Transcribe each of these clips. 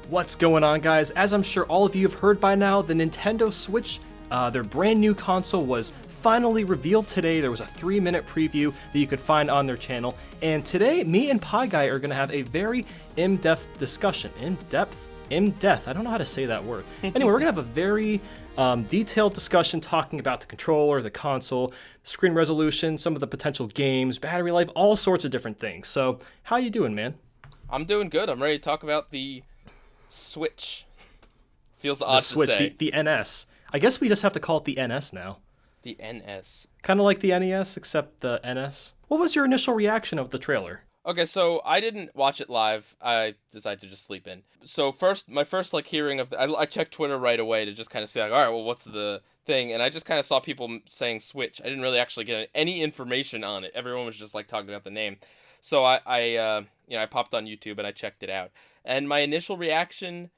What's going on, guys? As I'm sure all of you have heard by now, the Nintendo Switch, their brand new console, was finally revealed today. There was a 3-minute preview that you could find on their channel, and today me and PIEGUY are going to have a very in-depth discussion. In-depth? I don't know how to say that word. Anyway, we're going to have a very detailed discussion talking about the controller, the console, screen resolution, some of the potential games, battery life, all sorts of different things. So, how you doing, man? I'm doing good. I'm ready to talk about the Switch. Feels odd The Switch, to say. the NS. I guess we just have to call it the NS now. The NS. Kind of like the NES, except the NS. What was your initial reaction of the trailer? Okay, so I didn't watch it live. I decided to just sleep in. So my first hearing of I checked Twitter right away to just kind of say all right, well, what's the thing? And I just kind of saw people saying Switch. I didn't really actually get any information on it. Everyone was just talking about the name. So I popped on YouTube and I checked it out. And my initial reaction,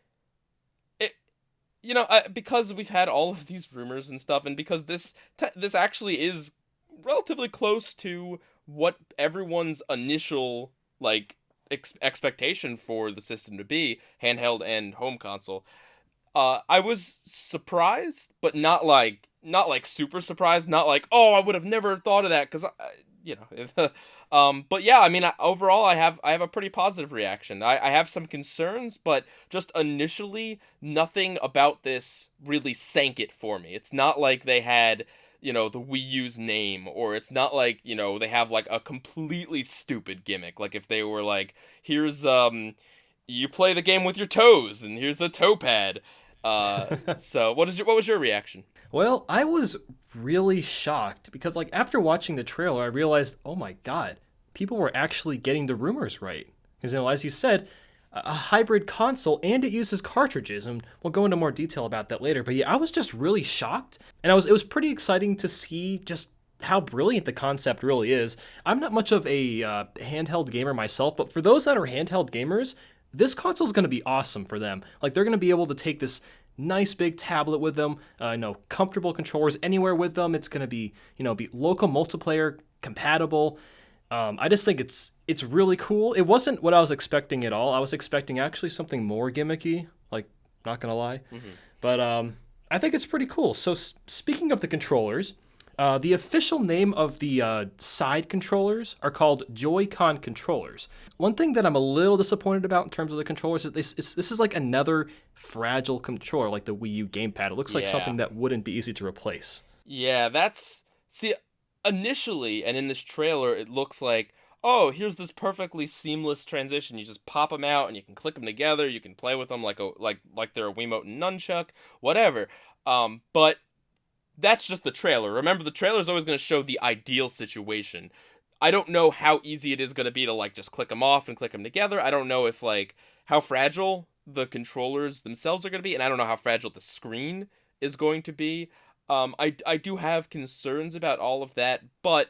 because we've had all of these rumors and stuff, and because this actually is relatively close to what everyone's initial expectation for the system to be, handheld and home console, I was surprised, but not super surprised, not oh, I would have never thought of that, because but yeah, I mean, overall, I have a pretty positive reaction. I have some concerns, but just initially, nothing about this really sank it for me. It's not like they had, the Wii U's name, or it's not like, they have a completely stupid gimmick. Like if they were here's, you play the game with your toes, and here's a toe pad. So what was your reaction? Well, I was really shocked because after watching the trailer, I realized, oh my god, people were actually getting the rumors right. Because as you said, a hybrid console, and it uses cartridges, and we'll go into more detail about that later. But yeah, I was just really shocked, and it was pretty exciting to see just how brilliant the concept really is. I'm not much of a handheld gamer myself, but for those that are handheld gamers, this console is going to be awesome for them. They're going to be able to take this nice big tablet with them, comfortable controllers anywhere with them. It's going to be, be local multiplayer compatible. I just think it's really cool. It wasn't what I was expecting at all. I was expecting actually something more gimmicky, not going to lie. Mm-hmm. But I think it's pretty cool. So speaking of the controllers, the official name of the side controllers are called Joi Con Controllers. One thing that I'm a little disappointed about in terms of the controllers is this is another fragile controller, like the Wii U gamepad. It looks like something that wouldn't be easy to replace. Yeah, initially, and in this trailer, it looks like, oh, here's this perfectly seamless transition. You just pop them out and you can click them together. You can play with them like they're a Wiimote and nunchuck, whatever. But that's just the trailer. Remember, the trailer is always going to show the ideal situation. I don't know how easy it is going to be to just click them off and click them together. I don't know if how fragile the controllers themselves are going to be, and I don't know how fragile the screen is going to be. I do have concerns about all of that, but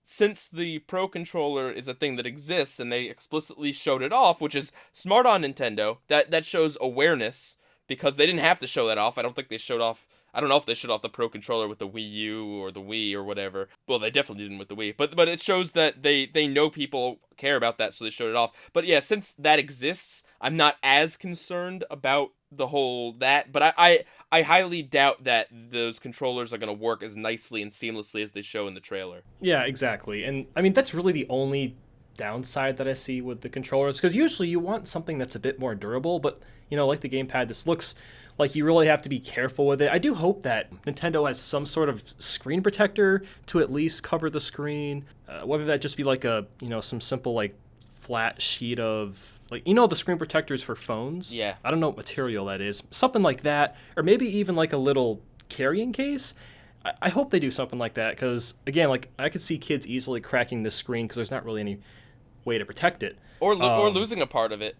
since the Pro Controller is a thing that exists and they explicitly showed it off, which is smart on Nintendo, that shows awareness, because they didn't have to show that off. I don't think they showed off. I don't know if they showed off the Pro Controller with the Wii U or the Wii or whatever. Well, they definitely didn't with the Wii. But it shows that they know people care about that, so they showed it off. But yeah, since that exists, I'm not as concerned about the whole that. But I highly doubt that those controllers are going to work as nicely and seamlessly as they show in the trailer. Yeah, exactly. And I mean, that's really the only downside that I see with the controllers, because usually you want something that's a bit more durable, but like the gamepad, this looks like you really have to be careful with it. I do hope that Nintendo has some sort of screen protector to at least cover the screen, whether that just be some simple flat sheet of the screen protectors for phones. Yeah, I don't know what material that is, something like that, or maybe even a little carrying case. I hope they do something like that, because again, I could see kids easily cracking this screen because there's not really any way to protect it. Or losing a part of it.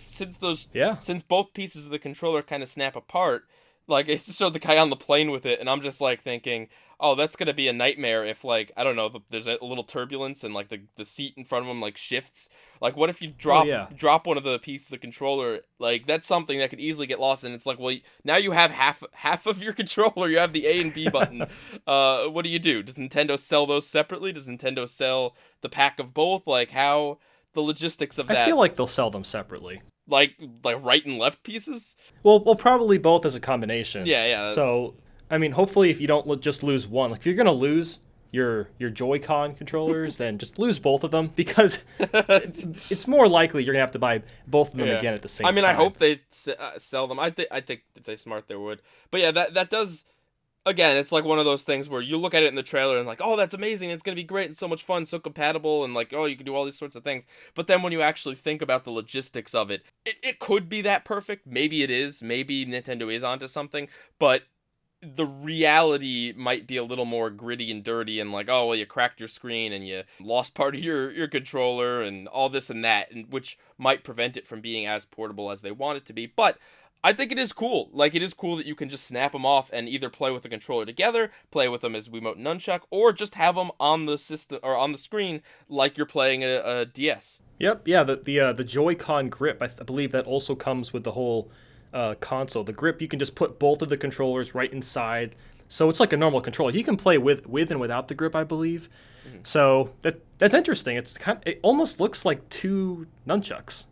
Since both pieces of the controller kind of snap apart, it showed the guy on the plane with it, and I'm just thinking, oh, that's gonna be a nightmare if I don't know, there's a little turbulence and the seat in front of him shifts. What if you drop one of the pieces of controller? That's something that could easily get lost, and it's well, now you have half of your controller. You have the A and B button. What do you do? Does Nintendo sell those separately? Does Nintendo sell the pack of both? How the logistics of I that. feel like they'll sell them separately. Like right and left pieces? Well, probably both as a combination. Yeah. So, I mean, hopefully if you don't just lose one, like if you're going to lose your Joi Con controllers, then just lose both of them, because it's more likely you're going to have to buy both of them again at the same time. I mean, I hope they sell them. I think if they smart, they would. But yeah, that does. Again, it's like one of those things where you look at it in the trailer and like, oh, that's amazing, it's gonna be great and so much fun, so compatible, and like, oh, you can do all these sorts of things. But then when you actually think about the logistics of it, it could be that perfect. Maybe it is. Maybe Nintendo is onto something. But the reality might be a little more gritty and dirty, and like, oh, well, you cracked your screen and you lost part of your controller and all this and that, and which might prevent it from being as portable as they want it to be. But I think it is cool. Like, it is cool that you can just snap them off and either play with the controller together, play with them as Wiimote and Nunchuck, or just have them on the system or on the screen like you're playing a DS. Yep, yeah, the Joy-Con grip, I believe that also comes with the whole console. The grip, you can just put both of the controllers right inside, so it's like a normal controller. You can play with and without the grip, I believe. Mm-hmm. So that's interesting. It almost looks like two nunchucks,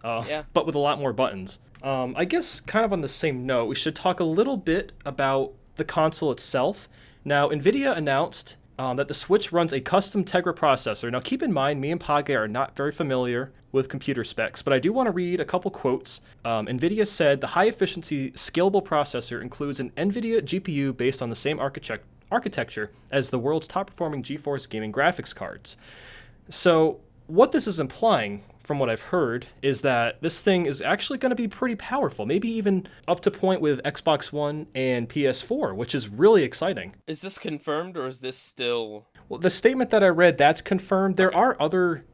but with a lot more buttons. I guess kind of on the same note, we should talk a little bit about the console itself. Now, NVIDIA announced that the Switch runs a custom Tegra processor. Now, keep in mind, me and Page are not very familiar with computer specs, but I do want to read a couple quotes. NVIDIA said the high-efficiency scalable processor includes an NVIDIA GPU based on the same architecture as the world's top-performing GeForce gaming graphics cards. So, what this is implying, from what I've heard, is that this thing is actually going to be pretty powerful, maybe even up to point with Xbox One and PS4, which is really exciting. Is this confirmed, or is this still... Well, the statement that I read, that's confirmed. There are other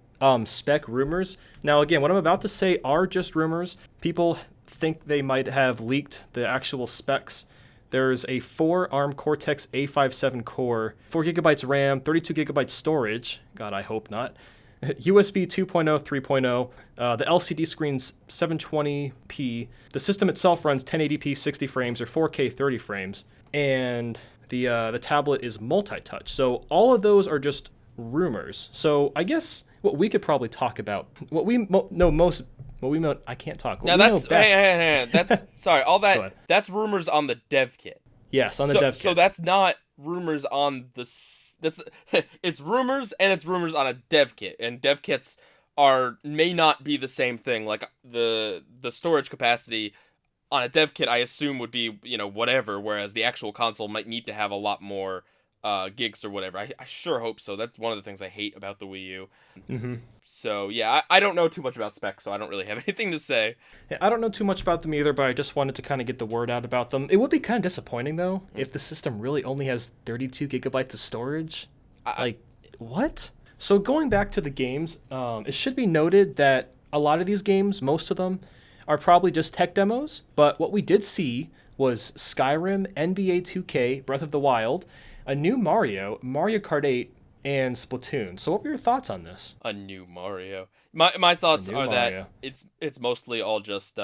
spec rumors. Now, again, what I'm about to say are just rumors. People think they might have leaked the actual specs. There's a 4-ARM Cortex A57 core, 4 gigabytes RAM, 32 gigabytes storage. God, I hope not. USB 2.0, 3.0. The LCD screen's 720p. The system itself runs 1080p 60 frames or 4K 30 frames. And the tablet is multi-touch. So all of those are just rumors. So I guess what we could probably talk about, what we know most, I can't talk. Now that's that's sorry. All that that's rumors on the dev kit. Yes, on the dev kit. So that's not rumors on the. It's rumors, and it's rumors on a dev kit, and dev kits may not be the same thing. Like the storage capacity on a dev kit, I assume would be whatever, whereas the actual console might need to have a lot more gigs or whatever. I sure hope so. That's one of the things I hate about the Wii U. Mm-hmm. So yeah, I don't know too much about specs, so I don't really have anything to say. Yeah, I don't know too much about them either, but I just wanted to kind of get the word out about them. It would be kind of disappointing though if the system really only has 32 gigabytes of storage. What? So going back to the games, it should be noted that a lot of these games, most of them, are probably just tech demos, but what we did see was Skyrim, NBA 2K, Breath of the Wild, a new Mario, Mario Kart 8, and Splatoon. So what were your thoughts on this? A new Mario. My thoughts are Mario. That it's mostly all just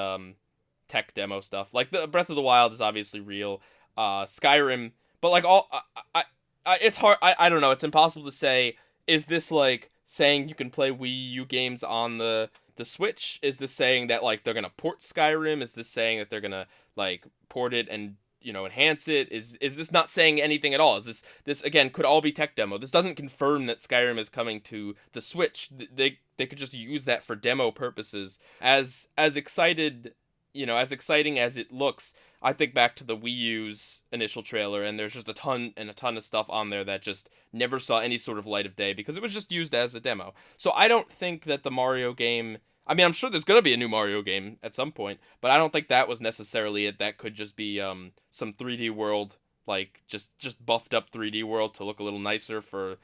tech demo stuff. Like the Breath of the Wild is obviously real. Skyrim, but like it's hard. I don't know. It's impossible to say. Is this like saying you can play Wii U games on the Switch? Is this saying that like they're gonna port Skyrim? Is this saying that they're gonna like port it and enhance it? Is this not saying anything at all? Is this again could all be tech demo? This doesn't confirm that Skyrim is coming to the Switch. They could just use that for demo purposes. As excited, as exciting as it looks, I think back to the Wii U's initial trailer, and there's just a ton of stuff on there that just never saw any sort of light of day because it was just used as a demo. So I don't think that the Mario game... I mean, I'm sure there's going to be a new Mario game at some point, but I don't think that was necessarily it. That could just be some 3D world, like just buffed up 3D world to look a little nicer for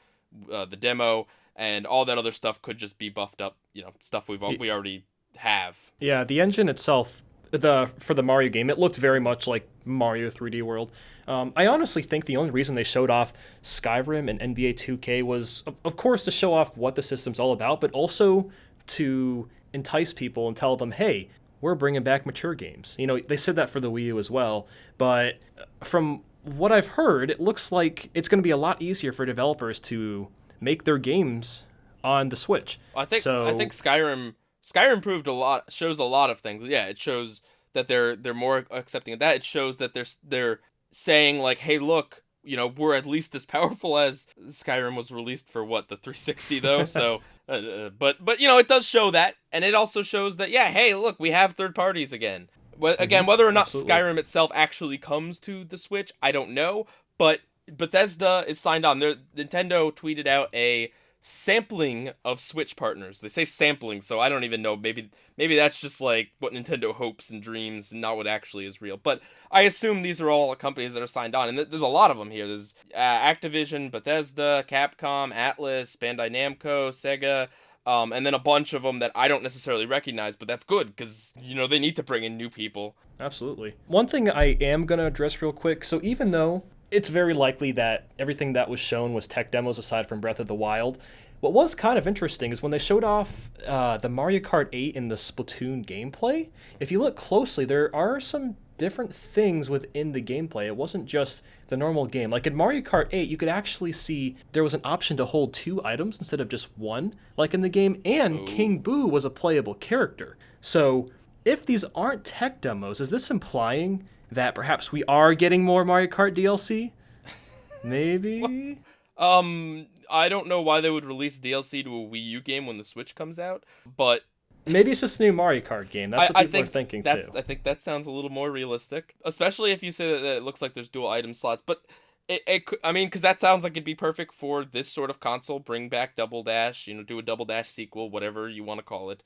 the demo, and all that other stuff could just be buffed up, stuff we already have. Yeah, the engine itself... for the Mario game, it looked very much like Mario 3D World. I honestly think the only reason they showed off Skyrim and NBA 2K was, of course, to show off what the system's all about, but also to entice people and tell them, hey, we're bringing back mature games. They said that for the Wii U as well, but from what I've heard, it looks like it's going to be a lot easier for developers to make their games on the Switch. I think Skyrim proved a lot, shows a lot of things. Yeah, it shows that they're more accepting of that. It shows that they're saying like, hey, look, we're at least as powerful as Skyrim was released for what, the 360 though. So, but it does show that, and it also shows that, yeah, hey, look, we have third parties again. Again, whether or not Absolutely. Skyrim itself actually comes to the Switch, I don't know. But Bethesda is signed on. Nintendo tweeted out a sampling of Switch partners. They say sampling, so I don't even know. Maybe that's just like what Nintendo hopes and dreams, and not what actually is real. But I assume these are all companies that are signed on, and there's a lot of them here. There's Activision, Bethesda, Capcom, Atlas, Bandai Namco, Sega. And then a bunch of them that I don't necessarily recognize, but that's good because, they need to bring in new people. Absolutely. One thing I am going to address real quick. So even though it's very likely that everything that was shown was tech demos aside from Breath of the Wild, what was kind of interesting is when they showed off the Mario Kart 8 in the Splatoon gameplay, if you look closely, there are some different things within the gameplay. It wasn't just the normal game. Like in Mario Kart 8, you could actually see there was an option to hold 2 items instead of just one, like in the game, and Ooh. King Boo was a playable character. So if these aren't tech demos, is this implying that perhaps we are getting more Mario Kart DLC? Maybe? I don't know why they would release DLC to a Wii U game when the Switch comes out, but Maybe it's just a new Mario Kart game. That's what people are thinking too. I think that sounds a little more realistic, especially if you say that it looks like there's dual item slots. But because that sounds like it'd be perfect for this sort of console. Bring back Double Dash, do a Double Dash sequel, whatever you want to call it.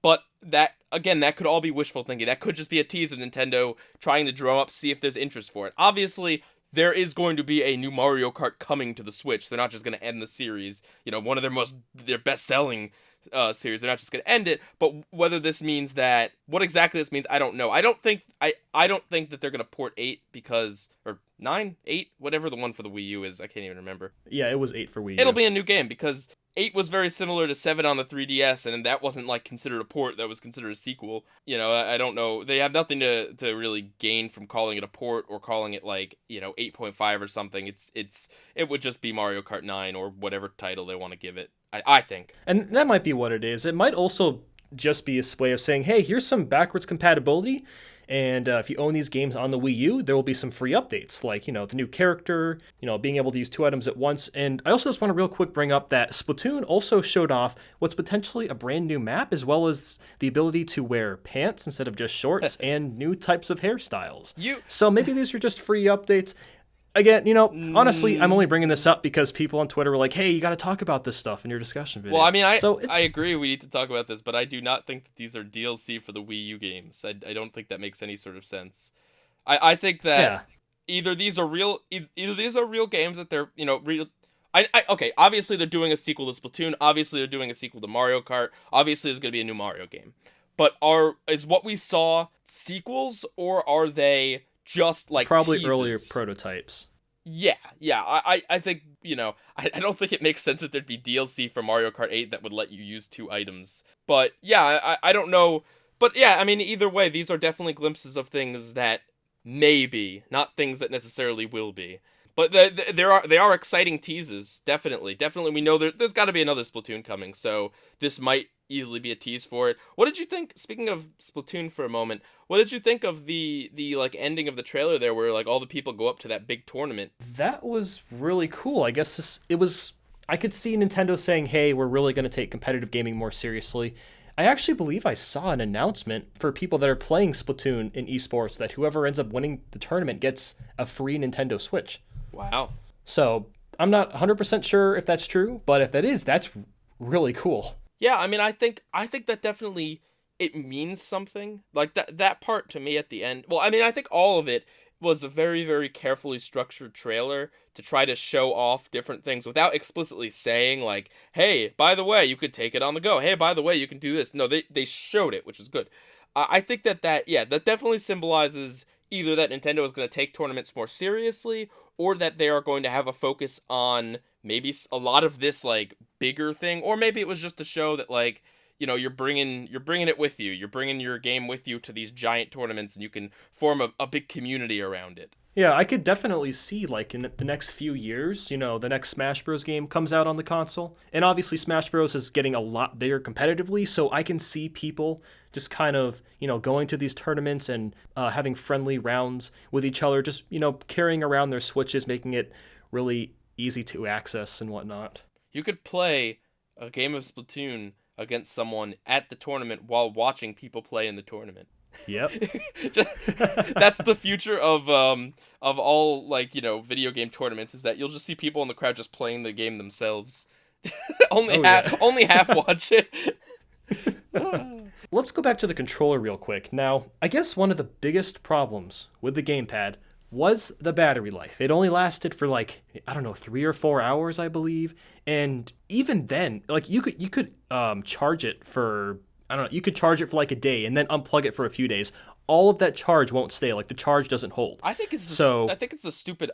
But that could all be wishful thinking. That could just be a tease of Nintendo trying to drum up, see if there's interest for it. Obviously, there is going to be a new Mario Kart coming to the Switch. They're not just going to end the series. One of their best-selling series. They're not just going to end it. But whether this means that, what exactly this means, I don't know. I don't think that they're going to port 8 or 9, 8, whatever the one for the Wii U is. I can't even remember. Yeah, it was 8 for Wii U. It'll be a new game because 8 was very similar to 7 on the 3DS, and that wasn't like considered a port, that was considered a sequel. I don't know. They have nothing to really gain from calling it a port or calling it like, 8.5 or something. It would just be Mario Kart 9 or whatever title they want to give it, I think. And that might be what it is. It might also just be a way of saying, hey, here's some backwards compatibility. And if you own these games on the Wii U, there will be some free updates, like, the new character, being able to use 2 items at once. And I also just want to real quick bring up that Splatoon also showed off what's potentially a brand new map, as well as the ability to wear pants instead of just shorts and new types of hairstyles. So maybe these are just free updates. Again, honestly, I'm only bringing this up because people on Twitter were like, hey, you got to talk about this stuff in your discussion video. Well, I mean, I agree we need to talk about this, but I do not think that these are DLC for the Wii U games. I don't think that makes any sort of sense. I think that either these are real games that they're, real. Okay, obviously they're doing a sequel to Splatoon. Obviously they're doing a sequel to Mario Kart. Obviously there's going to be a new Mario game. But is what we saw sequels, or are they just like probably teases? Earlier prototypes? Yeah. I think, I don't think it makes sense that there'd be DLC for Mario Kart 8 that would let you use 2 items. But yeah, I don't know. But yeah, I mean, either way, these are definitely glimpses of things that may be, not things that necessarily will be. But they are exciting teases, definitely. Definitely, we know there's got to be another Splatoon coming, so this might easily be a tease for it. What did you think, speaking of Splatoon for a moment, what did you think of the like ending of the trailer there where like all the people go up to that big tournament? That was really cool. I guess I could see Nintendo saying, hey, we're really going to take competitive gaming more seriously. I actually believe I saw an announcement for people that are playing Splatoon in esports that whoever ends up winning the tournament gets a free Nintendo Switch. Wow. So I'm not 100% sure if that's true, but if that is, that's really cool. Yeah, I mean, I think that definitely it means something. Like that part to me at the end. Well, I mean, I think all of it was a very, very carefully structured trailer to try to show off different things without explicitly saying like, hey, by the way, you could take it on the go. Hey, by the way, you can do this. No, they showed it, which is good. I think that definitely symbolizes either that Nintendo is going to take tournaments more seriously, or that they are going to have a focus on maybe a lot of this like bigger thing, or maybe it was just to show that like, you're bringing it with you. You're bringing your game with you to these giant tournaments, and you can form a big community around it. Yeah, I could definitely see like in the next few years, the next Smash Bros game comes out on the console. And obviously Smash Bros is getting a lot bigger competitively, so I can see people just kind of, going to these tournaments and having friendly rounds with each other, just, carrying around their Switches, making it really easy to access and whatnot. You could play a game of Splatoon against someone at the tournament while watching people play in the tournament. Yep. Just, that's the future of all like video game tournaments, is that you'll just see people in the crowd just playing the game themselves. only Oh yeah. half only half watch it. Let's go back to the controller real quick. Now, I guess one of the biggest problems with the gamepad was the battery life. It only lasted for like, I don't know, 3 or 4 hours, I believe. And even then, like you could charge it for, I don't know, you could charge it for like a day and then unplug it for a few days. All of that charge won't stay. Like the charge doesn't hold. I think it's the stupid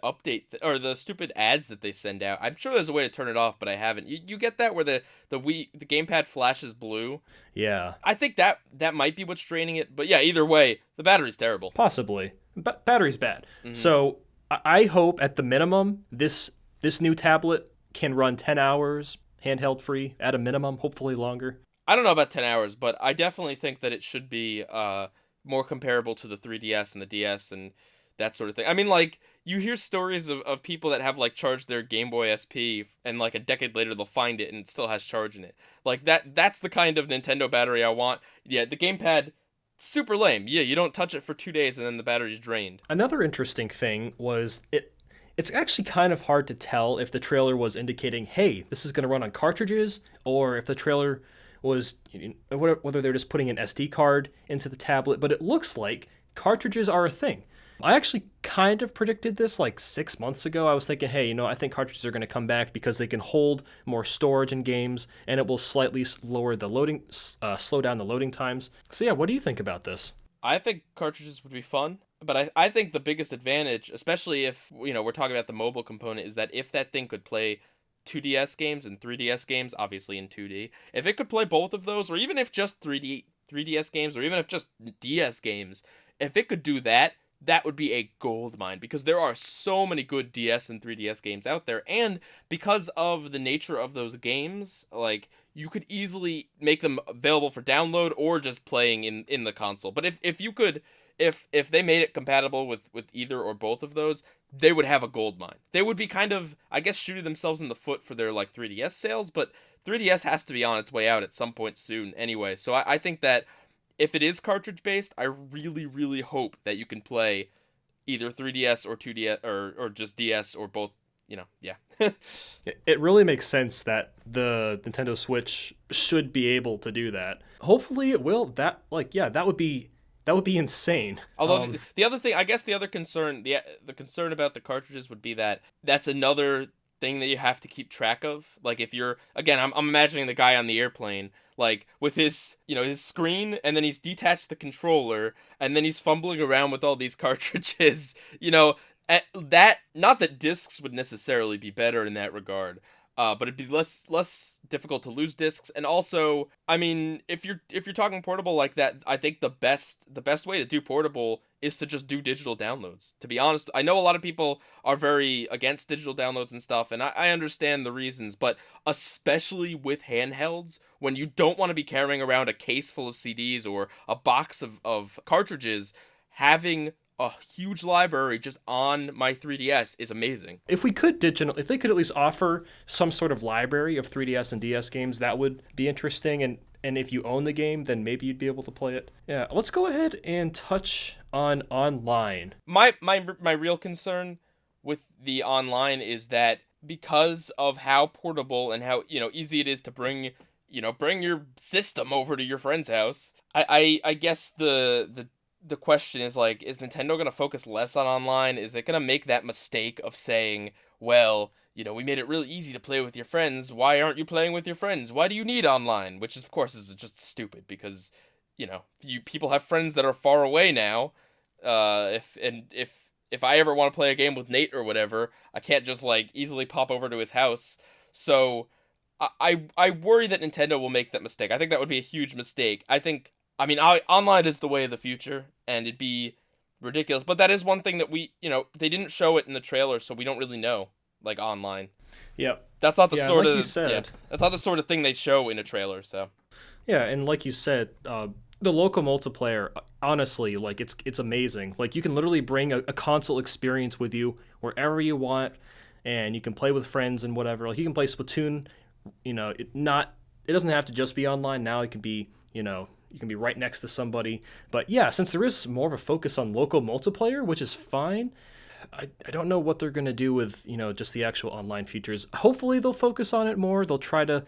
or the stupid ads that they send out. I'm sure there's a way to turn it off, but I haven't. You get that where the gamepad flashes blue. Yeah, I think that might be what's draining it. But yeah, either way, the battery's terrible. possibly. But battery's bad. So I hope at the minimum this new tablet can run 10 hours handheld free at a minimum, hopefully longer. I don't know about 10 hours, but I definitely think that it should be more comparable to the 3DS and the DS and that sort of thing. I mean, like, you hear stories of people that have, like, charged their Game Boy SP, and, like, a decade later they'll find it and it still has charge in it. Like, that's the kind of Nintendo battery I want. Yeah, the gamepad, super lame. Yeah, you don't touch it for 2 days and then the battery's drained. Another interesting thing was it's actually kind of hard to tell if the trailer was indicating, hey, this is going to run on cartridges, or if the trailer was, whether they're just putting an SD card into the tablet, but it looks like cartridges are a thing. I actually kind of predicted this like 6 months ago. I was thinking, hey, I think cartridges are going to come back because they can hold more storage in games, and it will slightly lower the loading, slow down the loading times. So yeah, what do you think about this? I think cartridges would be fun, but I think the biggest advantage, especially if, we're talking about the mobile component, is that if that thing could play 2DS games and 3DS games, obviously in 2D, if it could play both of those, or even if just 3DS games, or even if just DS games, if it could do that, that would be a gold mine, because there are so many good DS and 3DS games out there, and because of the nature of those games, like, you could easily make them available for download or just playing in the console. But if you could, if they made it compatible with either or both of those, they would have a gold mine. They would be kind of, I guess, shooting themselves in the foot for their, like, 3DS sales, but 3DS has to be on its way out at some point soon anyway, so I think that if it is cartridge based, I really, really hope that you can play either 3DS or 2DS or just DS or both. Yeah. It really makes sense that the Nintendo Switch should be able to do that. Hopefully it will. That would be insane. Although the other thing, I guess the other concern, the concern about the cartridges would be that that's another thing that you have to keep track of. Like, if you're, again, I'm imagining the guy on the airplane, like, with his, his screen, and then he's detached the controller, and then he's fumbling around with all these cartridges, that, not that discs would necessarily be better in that regard, but it'd be less difficult to lose discs. And also, I mean, if you're talking portable like that, I think the best way to do portable is to just do digital downloads. To be honest, I know a lot of people are very against digital downloads and stuff, and I understand the reasons, but especially with handhelds, when you don't want to be carrying around a case full of CDs or a box of cartridges, having a huge library just on my 3DS is amazing. If they could at least offer some sort of library of 3DS and DS games, that would be interesting. And if you own the game, then maybe you'd be able to play it. Yeah, let's go ahead and touch on online. My real concern with the online is that because of how portable and how easy it is to bring your system over to your friend's house, I guess the question is, like, is Nintendo going to focus less on online? Is it going to make that mistake of saying, well, we made it really easy to play with your friends. Why aren't you playing with your friends? Why do you need online? Which, of course, is just stupid because, people have friends that are far away now. If I ever want to play a game with Nate or whatever, I can't just, like, easily pop over to his house. So I worry that Nintendo will make that mistake. I think that would be a huge mistake. Online is the way of the future, and it'd be ridiculous. But that is one thing that they didn't show it in the trailer, so we don't really know, like, online. Yep. That's not the Yeah, sort like of you said. that's not the sort of thing they show in a trailer. So Yeah, and like you said, the local multiplayer, honestly, like it's amazing. Like you can literally bring a console experience with you wherever you want, and you can play with friends and whatever. Like you can play Splatoon, it doesn't have to just be online. Now it can be, you can be right next to somebody. But yeah, since there is more of a focus on local multiplayer, which is fine, I don't know what they're going to do with, just the actual online features. Hopefully they'll focus on it more. They'll try to,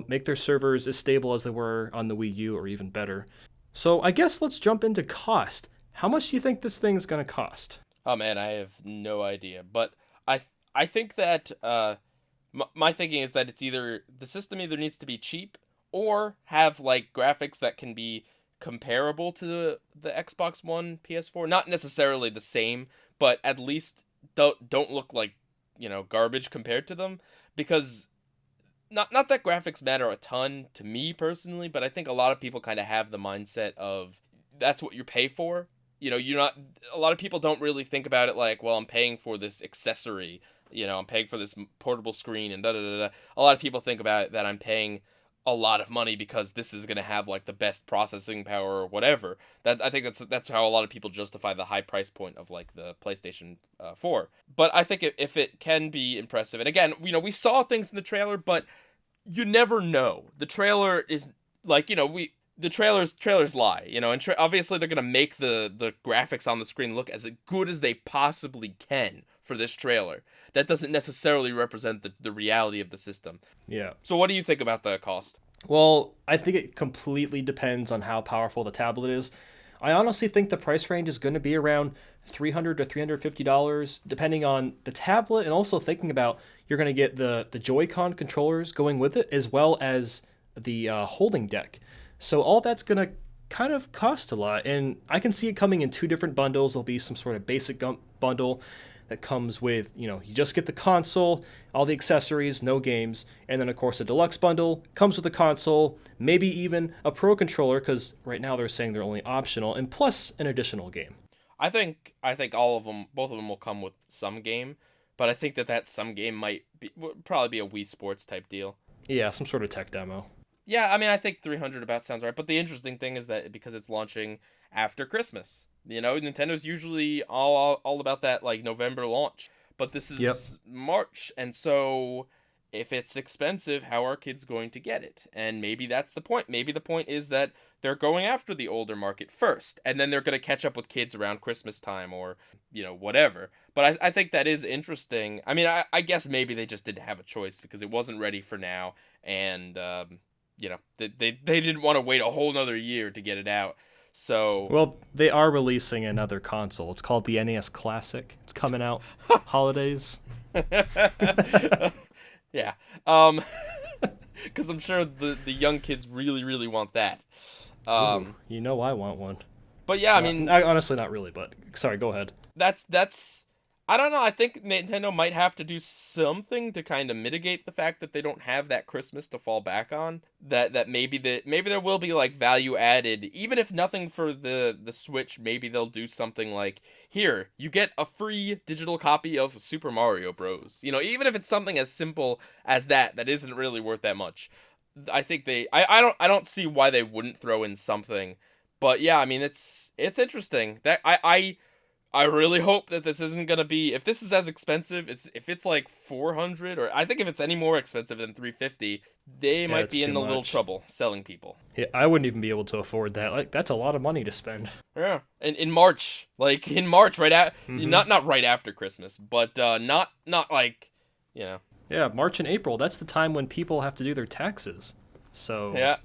make their servers as stable as they were on the Wii U or even better. So I guess let's jump into cost. How much do you think this thing's going to cost? oh man, I have no idea. But I think that my thinking is that the system either needs to be cheap or have like graphics that can be comparable to the Xbox One, PS4. Not necessarily the same, but at least don't look like, garbage compared to them, because not that graphics matter a ton to me personally, but I think a lot of people kind of have the mindset of that's what you pay for. You're not, a lot of people don't really think about it like, well, I'm paying for this accessory, I'm paying for this portable screen and da da da da. A lot of people think about it that I'm paying a lot of money because this is going to have like the best processing power or whatever. That I think that's how a lot of people justify the high price point of like the PlayStation 4. But I think if it can be impressive, and again, we saw things in the trailer, but you never know. The trailer is like, the trailers lie, and obviously they're going to make the graphics on the screen look as good as they possibly can for this trailer. That doesn't necessarily represent the reality of the system. Yeah. So what do you think about the cost? Well, I think it completely depends on how powerful the tablet is. I honestly think the price range is going to be around $300 to $350, depending on the tablet, and also thinking about you're going to get the Joi Con Controllers going with it, as well as the holding deck. So all that's going to kind of cost a lot, and I can see it coming in two different bundles. There'll be some sort of basic bundle that comes with, you just get the console, all the accessories, no games, and then of course a deluxe bundle comes with the console, maybe even a pro controller, because right now they're saying they're only optional, and plus an additional game. I think both of them will come with some game, but I think that some game would probably be a Wii Sports type deal. Yeah, some sort of tech demo. Yeah, I mean, I think 300 about sounds right, but the interesting thing is that because it's launching after Christmas, Nintendo's usually all about that like November launch, but this is March, and so if it's expensive, how are kids going to get it? And maybe that's the point. Maybe the point is that they're going after the older market first, and then they're going to catch up with kids around Christmas time or, whatever. But I think that is interesting. I mean, I guess maybe they just didn't have a choice because it wasn't ready for now, and, they didn't want to wait a whole nother year to get it out. So well, they are releasing another console. It's called the NES Classic. It's coming out holidays. Yeah. Because I'm sure the young kids really, really want that. Ooh, I want one. But yeah, I mean, honestly, not really. But sorry, go ahead. That's I don't know. I think Nintendo might have to do something to kind of mitigate the fact that they don't have that Christmas to fall back on. That maybe there will be like value added, even if nothing for the Switch. Maybe they'll do something like, here, you get a free digital copy of Super Mario Bros. Even if it's something as simple as that isn't really worth that much. I think I don't see why they wouldn't throw in something. But yeah, I mean, it's interesting that I really hope that this isn't gonna be, if this is as expensive, if it's like 400, or I think if it's any more expensive than 350, they might be in a little trouble selling people. Yeah, I wouldn't even be able to afford that. Like, that's a lot of money to spend. Yeah, in March, right at not right after Christmas, but not like, Yeah, March and April. That's the time when people have to do their taxes. So yeah,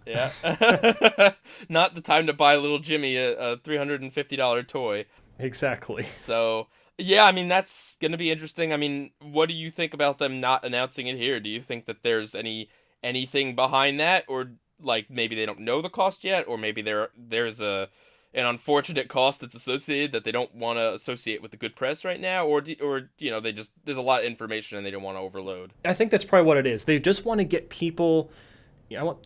not the time to buy little Jimmy a $350 toy. Exactly. So, yeah, I mean, that's going to be interesting. I mean, what do you think about them not announcing it here? Do you think that there's anything behind that, or like maybe they don't know the cost yet, or maybe there's an unfortunate cost that's associated that they don't want to associate with the good press right now, or they just, there's a lot of information and they don't want to overload? I think that's probably what it is. They just want to get people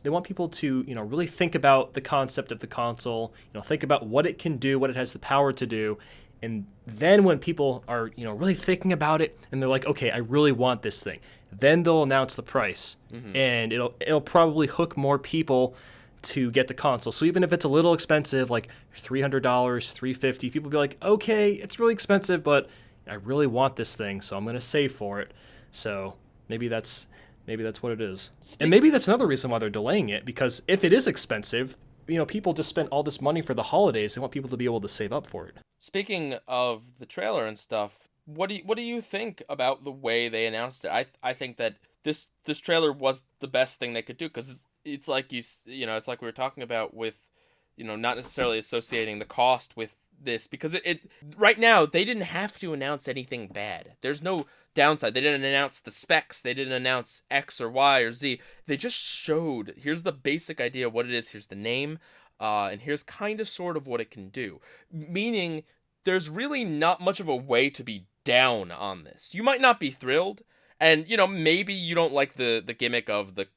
they want people to, really think about the concept of the console, think about what it can do, what it has the power to do. And then when people are, really thinking about it and they're like, okay, I really want this thing, then they'll announce the price, and it'll probably hook more people to get the console. So even if it's a little expensive, like $300, $350, people will be like, okay, it's really expensive, but I really want this thing, so I'm going to save for it. So maybe that's what it is. And maybe that's another reason why they're delaying it, because if it is expensive, people just spent all this money for the holidays. They want people to be able to save up for it. Speaking of the trailer and stuff, what do you think about the way they announced it? I think that this trailer was the best thing they could do, because it's like it's like we were talking about with, not necessarily associating the cost with this, because it right now they didn't have to announce anything bad. There's no downside. They didn't announce the specs. They didn't announce X or Y or Z. They just showed, here's the basic idea of what it is. Here's the name, and here's kind of sort of what it can do. Meaning, there's really not much of a way to be down on this. You might not be thrilled, and maybe you don't like the gimmick of the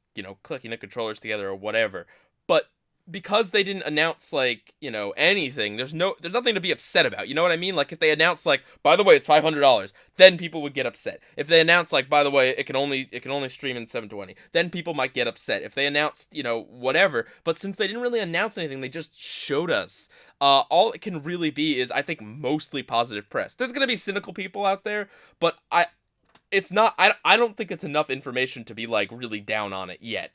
clicking the controllers together or whatever, but because they didn't announce anything, there's nothing to be upset about. You know what I mean? Like if they announce by the way, it's $500, then people would get upset. If they announce by the way, it can only stream in 720, then people might get upset. If they announced whatever, but since they didn't really announce anything, they just showed us. All it can really be is, I think, mostly positive press. There's gonna be cynical people out there, but I don't think it's enough information to be really down on it yet.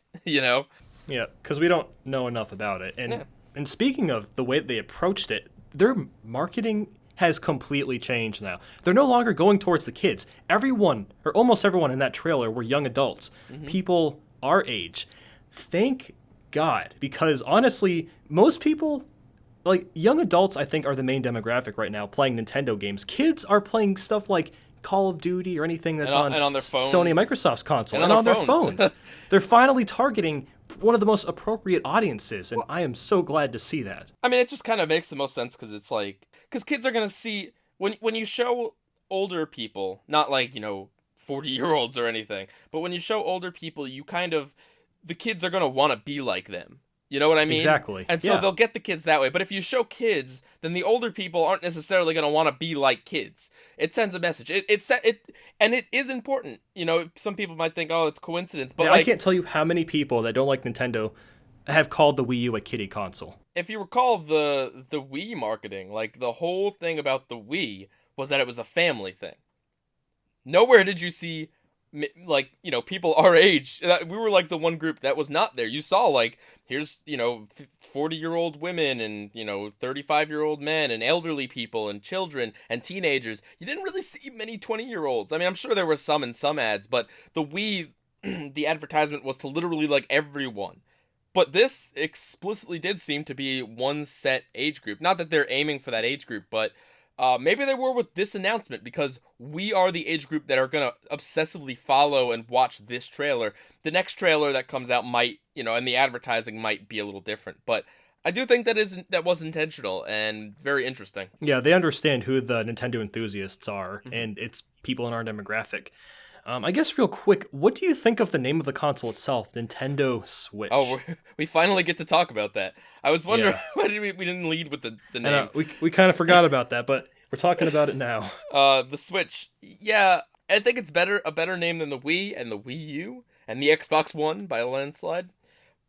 Yeah, because we don't know enough about it. And speaking of the way they approached it, their marketing has completely changed now. They're no longer going towards the kids. Everyone, or almost everyone in that trailer, were young adults, people our age. Thank God, because honestly, most people, young adults, I think, are the main demographic right now playing Nintendo games. Kids are playing stuff like Call of Duty or anything that's on their phones. Sony and Microsoft's console, and on their phones. They're finally targeting one of the most appropriate audiences, and I am so glad to see that. I mean, it just kind of makes the most sense, because it's because kids are going to see, when you show older people, not 40-year-olds or anything, but when you show older people, the kids are going to want to be like them. You know what I mean? Exactly. And so they'll get the kids that way. But if you show kids, then the older people aren't necessarily going to want to be like kids. It sends a message. And it is important. Some people might think, oh, it's coincidence. But I can't tell you how many people that don't like Nintendo have called the Wii U a kiddie console. If you recall the Wii marketing, the whole thing about the Wii was that it was a family thing. Nowhere did you see people our age. We were the one group that was not there. You saw here's 40-year-old women and 35-year-old men and elderly people and children and teenagers. You didn't really see many 20-year-olds. I mean, I'm sure there were some in some ads, but the Wii the advertisement was to literally everyone. But this explicitly did seem to be one set age group. Not that they're aiming for that age group, but maybe they were with this announcement, because we are the age group that are going to obsessively follow and watch this trailer. The next trailer that comes out might, and the advertising might be a little different. But I do think that was intentional and very interesting. Yeah, they understand who the Nintendo enthusiasts are, and it's people in our demographic. I guess real quick, what do you think of the name of the console itself, Nintendo Switch? Oh, we finally get to talk about that. I was wondering why we didn't lead with the name. We kind of forgot about that, but we're talking about it now. The Switch. Yeah, I think it's a better name than the Wii and the Wii U and the Xbox One by a landslide.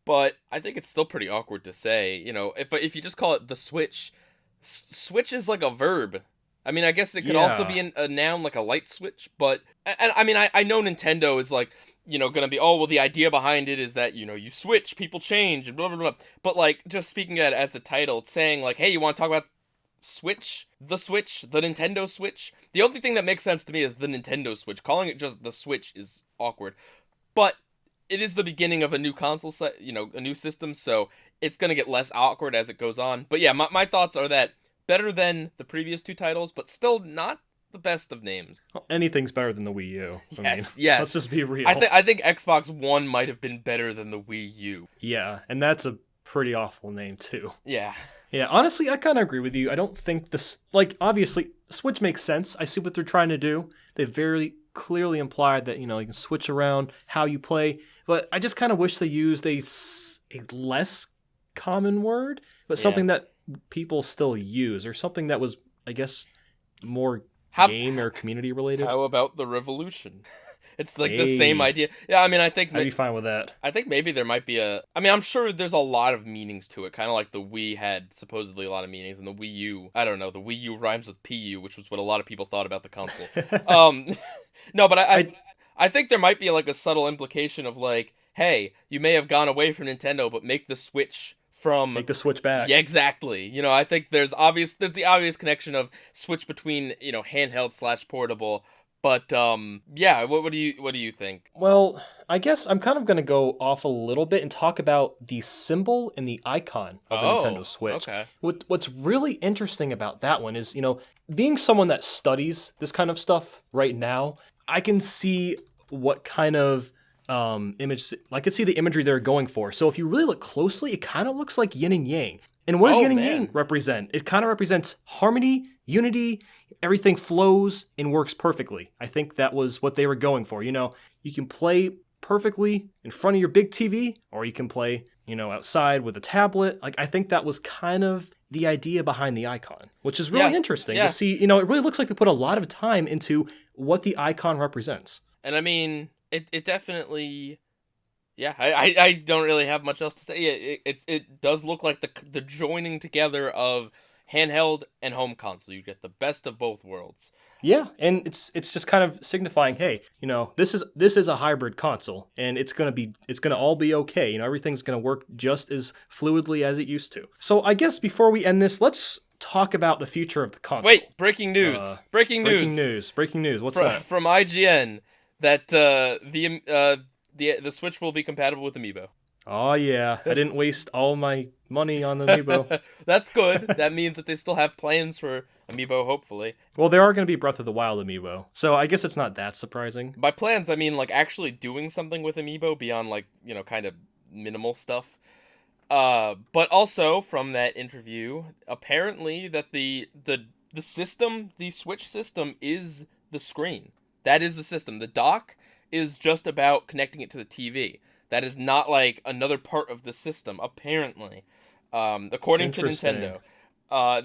But I think it's still pretty awkward to say. If you just call it the Switch, switch is like a verb. I mean, I guess it could also be a noun, like a light switch, but, and I mean, I know Nintendo is gonna be, oh, well, the idea behind it is that, you switch, people change, and blah, blah, blah, but, just speaking at it as a title, it's saying, hey, you want to talk about Switch, the Nintendo Switch? The only thing that makes sense to me is the Nintendo Switch. Calling it just the Switch is awkward, but it is the beginning of a new console set, a new system, so it's gonna get less awkward as it goes on, but yeah, my thoughts are that better than the previous two titles, but still not the best of names. Well, anything's better than the Wii U. Yes. Let's just be real. I think Xbox One might have been better than the Wii U. Yeah, and that's a pretty awful name too. Yeah. Yeah, honestly, I kind of agree with you. I don't think this, obviously, Switch makes sense. I see what they're trying to do. They very clearly implied that, you can switch around how you play. but I just kind of wish they used a less common word, but something that people still use, or something that was, I guess, more game or community related. How about the revolution? It's like the same idea. Yeah, I mean, I think I'd be fine with that. I think maybe there might be a... I mean, I'm sure there's a lot of meanings to it, kind of like the Wii had supposedly a lot of meanings, and the Wii U, I don't know, the Wii U rhymes with PU, which was what a lot of people thought about the console. No, but I think there might be like a subtle implication of like, hey, you may have gone away from Nintendo, but make the switch back. Yeah, exactly. You know, I think there's the obvious connection of switch between, you know, handheld / portable. But yeah, what do you think? Well, I guess I'm kind of going to go off a little bit and talk about the symbol and the icon of the Nintendo Switch. Okay. What's really interesting about that one is, you know, being someone that studies this kind of stuff right now, I can see what kind of image, I could see the imagery they're going for. So if you really look closely, it kind of looks like yin and yang. And what does yin and yang represent? It kind of represents harmony, unity, everything flows and works perfectly. I think that was what they were going for. You know, you can play perfectly in front of your big TV, or you can play, you know, outside with a tablet. Like, I think that was kind of the idea behind the icon, which is really interesting to see. You know, it really looks like they put a lot of time into what the icon represents. And I mean, it definitely... Yeah, I don't really have much else to say. It does look like the joining together of handheld and home console. You get the best of both worlds. Yeah, and it's just kind of signifying, hey, you know, this is a hybrid console, and it's gonna all be okay. You know, everything's gonna work just as fluidly as it used to. So I guess before we end this, let's talk about the future of the console. Wait, breaking news! Breaking news! What's that? From IGN that the Switch will be compatible with Amiibo. Oh yeah, I didn't waste all my money on the Amiibo. That's good. That means that they still have plans for Amiibo, hopefully. Well, there are going to be Breath of the Wild Amiibo, so I guess it's not that surprising. By plans, I mean like actually doing something with Amiibo beyond like, you know, kind of minimal stuff. But also from that interview, apparently that the system, the Switch system, is the screen. That is the system. The dock is just about connecting it to the TV. That is not like another part of the system, apparently. According to Nintendo.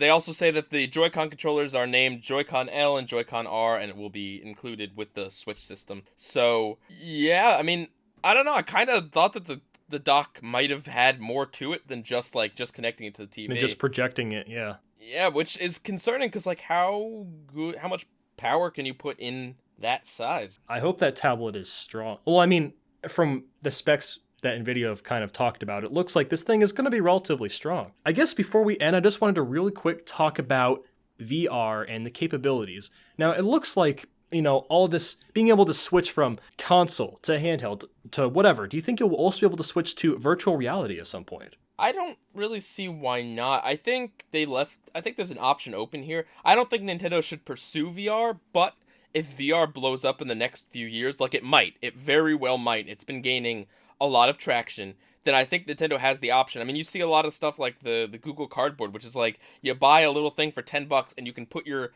They also say that the Joi Con controllers are named Joi Con L and Joi Con R, and it will be included with the Switch system. So, yeah, I mean, I don't know. I kind of thought that the dock might have had more to it than just connecting it to the TV. And just projecting it, yeah. Yeah, which is concerning because, like, how much power can you put in that size? I hope that tablet is strong. Well, I mean, from the specs that NVIDIA have kind of talked about, it looks like this thing is going to be relatively strong. I guess before we end, I just wanted to really quick talk about VR and the capabilities. Now, it looks like, you know, all of this, being able to switch from console to handheld to whatever, do you think you'll also be able to switch to virtual reality at some point? I don't really see why not. I think there's an option open here. I don't think Nintendo should pursue VR, but if VR blows up in the next few years, like it very well might, it's been gaining a lot of traction, then I think Nintendo has the option. I mean, you see a lot of stuff like the Google Cardboard, which is like, you buy a little thing for $10 and you can put your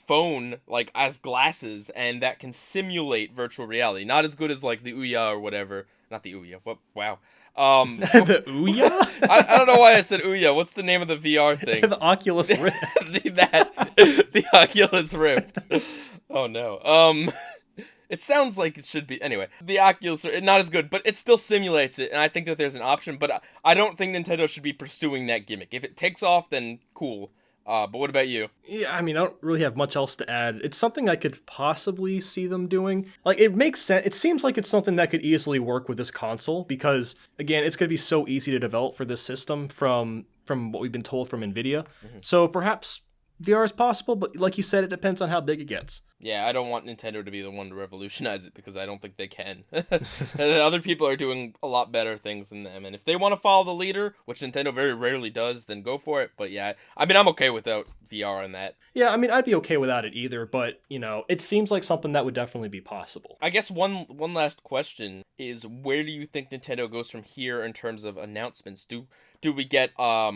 phone like as glasses, and that can simulate virtual reality. Not as good as like the Ouya or whatever. Not the Ouya. What? Wow. The Ouya? I don't know why I said Ouya. What's the name of the VR thing? The Oculus Rift. the Oculus Rift. Oh no. It sounds like it should be. Anyway, the Oculus, not as good, but it still simulates it, and I think that there's an option, but I don't think Nintendo should be pursuing that gimmick. If it takes off, then cool. But what about you? Yeah, I mean, I don't really have much else to add. It's something I could possibly see them doing. Like, it makes sense. It seems like it's something that could easily work with this console, because, again, it's going to be so easy to develop for this system from what we've been told from NVIDIA. Mm-hmm. So perhaps VR is possible, but like you said, it depends on how big it gets. Yeah, I don't want Nintendo to be the one to revolutionize it, because I don't think they can. Other people are doing a lot better things than them, and if they want to follow the leader, which Nintendo very rarely does, then go for it. But yeah, I mean, I'm okay without VR on that. Yeah, I mean, I'd be okay without it either, but, you know, it seems like something that would definitely be possible. I guess one last question is, where do you think Nintendo goes from here in terms of announcements? Do we get a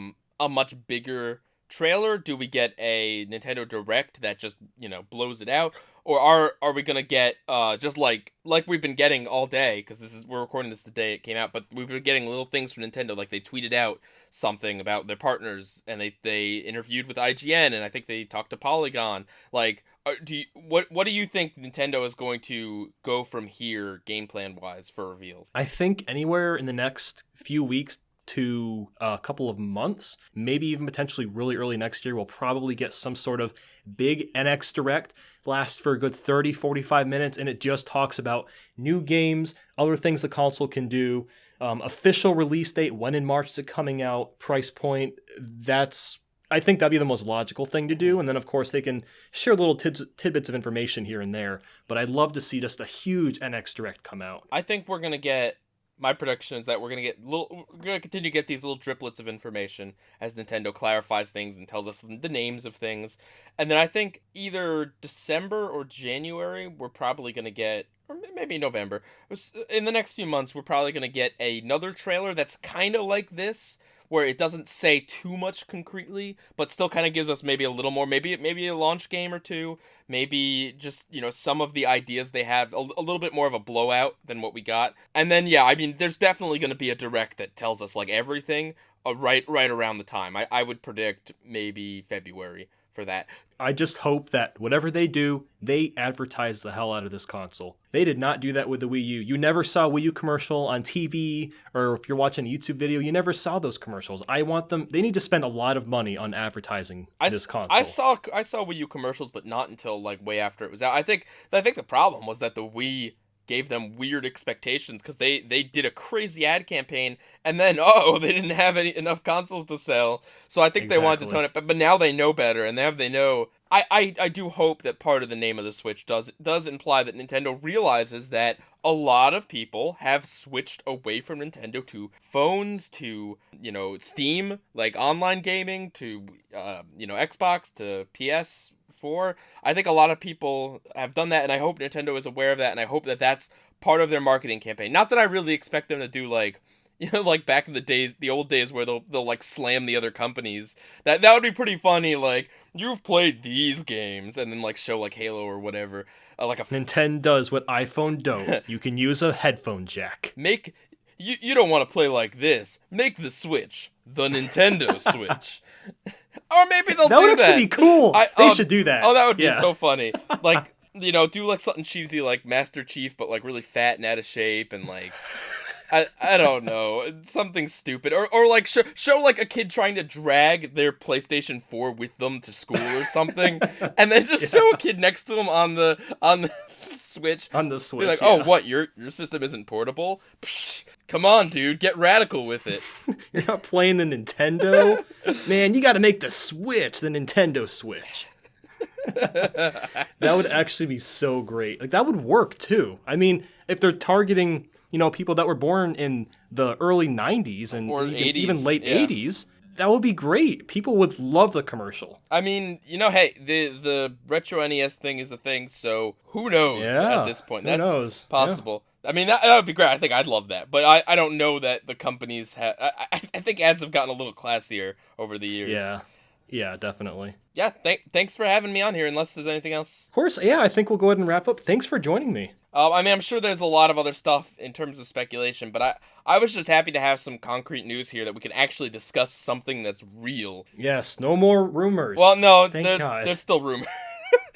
much bigger trailer? Do we get a Nintendo Direct that just, you know, blows it out? or are we gonna get just like we've been getting all day, because we're recording this the day it came out, but we've been getting little things from Nintendo, like they tweeted out something about their partners, and they interviewed with IGN, and I think they talked to Polygon. Like, what do you think Nintendo is going to go from here, game plan wise, for reveals? I think anywhere in the next few weeks to a couple of months, maybe even potentially really early next year, we'll probably get some sort of big NX Direct, lasts for a good 30, 45 minutes, and it just talks about new games, other things the console can do, official release date, when in March is it coming out, price point. I think that'd be the most logical thing to do. And then, of course, they can share little tidbits of information here and there. But I'd love to see just a huge NX Direct come out. I think we're going to get... My prediction is that we're gonna continue to get these little driplets of information as Nintendo clarifies things and tells us the names of things, and then I think either December or January we're probably gonna get, or maybe November. In the next few months we're probably gonna get another trailer that's kind of like this, where it doesn't say too much concretely, but still kind of gives us maybe a little more, maybe a launch game or two, maybe just, some of the ideas they have, a little bit more of a blowout than what we got. And then, yeah, I mean, there's definitely going to be a direct that tells us, like, everything right around the time. I would predict maybe February for that. I just hope that whatever they do, they advertise the hell out of this console. They did not do that with the Wii U. You never saw a Wii U commercial on TV, or if you're watching a YouTube video, you never saw those commercials. They need to spend a lot of money on advertising this console. I saw Wii U commercials, but not until like way after it was out. I think the problem was that the Wii gave them weird expectations, because they did a crazy ad campaign, and then they didn't have enough consoles to sell, so I think they wanted to tone it, but now they know better, and they know. I do hope that part of the name of the Switch does imply that Nintendo realizes that a lot of people have switched away from Nintendo to phones, to Steam, like online gaming, to Xbox, to PS4. I think a lot of people have done that, and I hope Nintendo is aware of that, and I hope that that's part of their marketing campaign. Not that I really expect them to do like like back in the old days where they'll like slam the other companies. That would be pretty funny. Like, you've played these games, and then like show like Halo or whatever. Nintendo does what iPhone don't. You can use a headphone jack. You don't want to play like this. Make the Switch the Nintendo Switch. Or maybe they'll do that. That would actually be cool. They should do that. Oh, that would be so funny. Like, do like something cheesy like Master Chief, but like really fat and out of shape, and like I don't know, something stupid, or like show like a kid trying to drag their PlayStation 4 with them to school or something, and then just show a kid next to him on the Switch. On the Switch. Be like, oh, what? Your system isn't portable? Psh, come on, dude, get radical with it. You're not playing the Nintendo? Man, you got to make the Switch the Nintendo Switch. That would actually be so great. Like, that would work too. I mean, if they're targeting people that were born in the early 90s and even late 80s, that would be great. People would love the commercial. I mean, hey, the retro NES thing is a thing, so who knows at this point? Who knows? Possible. Yeah. I mean, that would be great. I think I'd love that. But I don't know that the companies have... I think ads have gotten a little classier over the years. Yeah, definitely. Yeah, thanks for having me on here, unless there's anything else. Of course, yeah, I think we'll go ahead and wrap up. Thanks for joining me. I mean, I'm sure there's a lot of other stuff in terms of speculation, but I was just happy to have some concrete news here that we can actually discuss something that's real. Yes, no more rumors. Well, no, there's still rumors.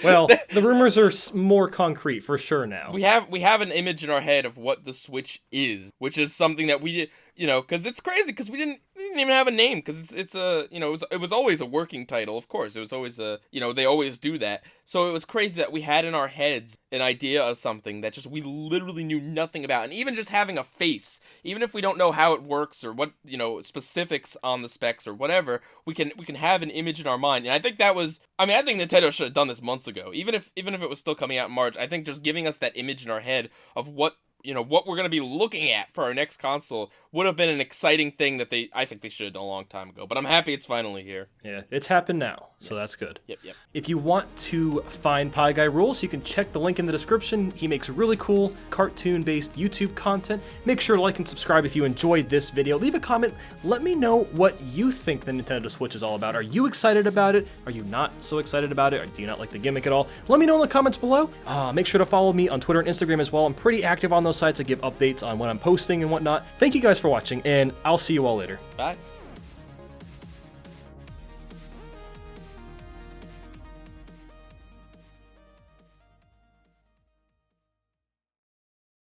Well, the rumors are more concrete for sure now. We have an image in our head of what the Switch is, which is something that we did, because it's crazy, because we didn't even have a name, because it's a, it was always a working title, of course. It was always a, they always do that. So it was crazy that we had in our heads an idea of something that just we literally knew nothing about. And even just having a face, even if we don't know how it works or what, specifics on the specs or whatever, we can have an image in our mind. And I think I think Nintendo should have done this months ago. Even if it was still coming out in March, I think just giving us that image in our head of what what we're going to be looking at for our next console would have been an exciting thing that I think they should have done a long time ago. But I'm happy it's finally here. Yeah, it's happened now, so that's good. Yep. If you want to find PIEGUYRULZ, you can check the link in the description. He makes really cool cartoon-based YouTube content. Make sure to like and subscribe if you enjoyed this video. Leave a comment. Let me know what you think the Nintendo Switch is all about. Are you excited about it? Are you not so excited about it? Or do you not like the gimmick at all? Let me know in the comments below. Make sure to follow me on Twitter and Instagram as well. I'm pretty active on those sites. I give updates on when I'm posting and whatnot. Thank you guys for watching, and I'll see you all later. Bye.